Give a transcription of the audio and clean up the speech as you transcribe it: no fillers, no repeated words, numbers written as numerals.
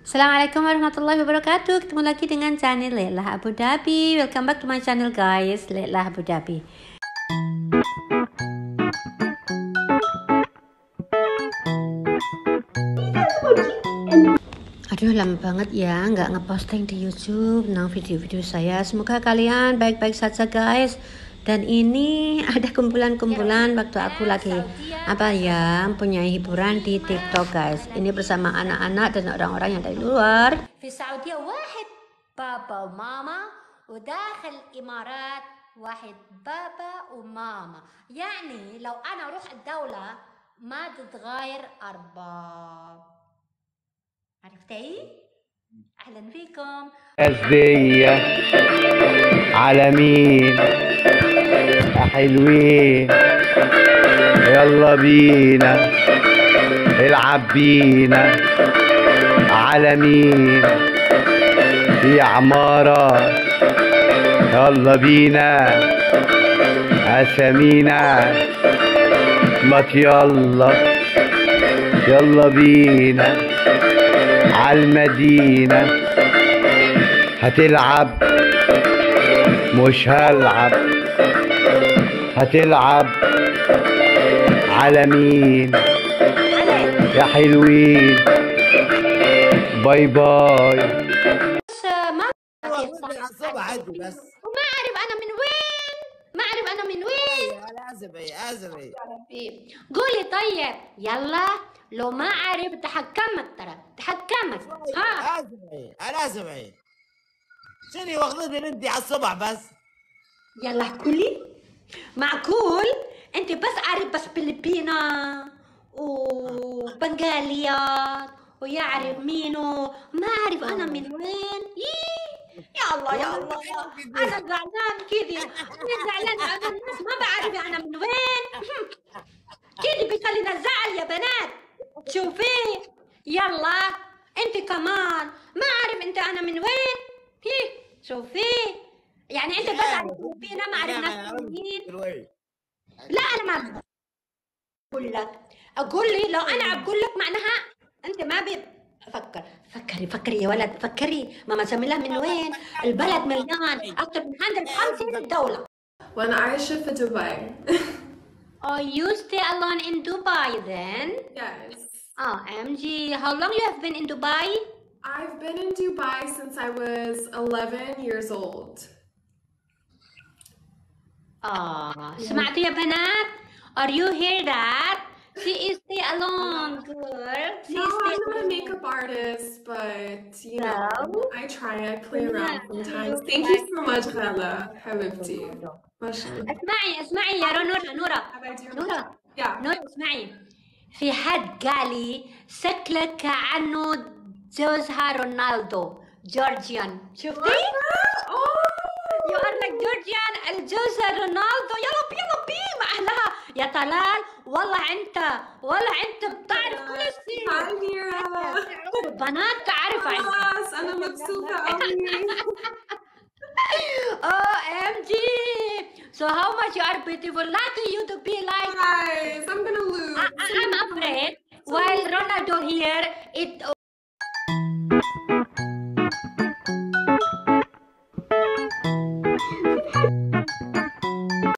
Assalamualaikum warahmatullahi wabarakatuh. Ketemu lagi dengan channel Lelah Abu Dhabi. Welcome back to my channel guys, Lelah Abu Dhabi. Aduh, lama banget ya nggak ngeposting di YouTube tentang video-video saya. Semoga kalian baik-baik saja guys. Dan ini ada kumpulan-kumpulan waktu aku lagi punya hiburan di TikTok guys. Ini bersama anak-anak dan orang-orang yang dari luar. في السعودية واحد بابا وماما، وداخل الإمارات واحد بابا وماما. يعني لو أنا أروح الدولة ما تتغير أرباب. عرفتي؟ أهلا فيكم. أزدية على مين يا حلوين، يلا بينا العب بينا على مين يا عمارة، يلا بينا أسامينا مات، يلا بينا عالمدينة. هتلعب مش هلعب، هتلعب على مين يا حلوين، باي باي. بس وما أعرف أنا من وين، ما أعرف أنا من وين. أزمي قولي طيب يلا، لو ما أعرف تحكمك، ترى تحكمك. ها أزمي شنو واخذتني انت على الصبح بس؟ يلا كلي. معقول انت بس عارف بس فلبينا وبنغاليات ويعرف مينو، ما اعرف انا من وين. يا الله يا الله، انا زعلان كذا، انا زعلان، انا الناس ما بعرف انا من وين. كذا بيخلينا الزعل يا بنات. شوفي يلا انت كمان ما اعرف انت انا من وين. شوفي يعني انت بس عارف فينا، ما عارف ناس مين. لا انا ما بقول لك، اقول لي لو انا بقول لك معناها انت ما فكر. فكري يا ولد، فكري ماما جميلة من وين. البلد مليان اكثر من 150 دولة. وانا عايشة في دبي. Oh, you stay alone in Dubai then? Yes. Oh, MG, how long you have been in Dubai? I've been in Dubai since I was 11 years old. سمعتوا يا بنات؟ Are you hear that? She is stay alone, girl. No, I'm not a makeup artist, but you know, I try. I play around sometimes. Thank you so much, Khala, Habibti. اسمعي يا نورة. اسمعي. في حد قال لي شكلك كأنه جوزها رونالدو، جورجيان. شفتي؟ You are like جورجيان، الجوزة رونالدو. يلا بي مع أهلها يا طلال. والله أنت بتعرف كل شيء. بنات تعرف خلاص أنا مبسوطة أوي. OMG. So how much you are beautiful. Lucky you to be like. Guys, I'm gonna lose. I'm afraid while Ronaldo here, it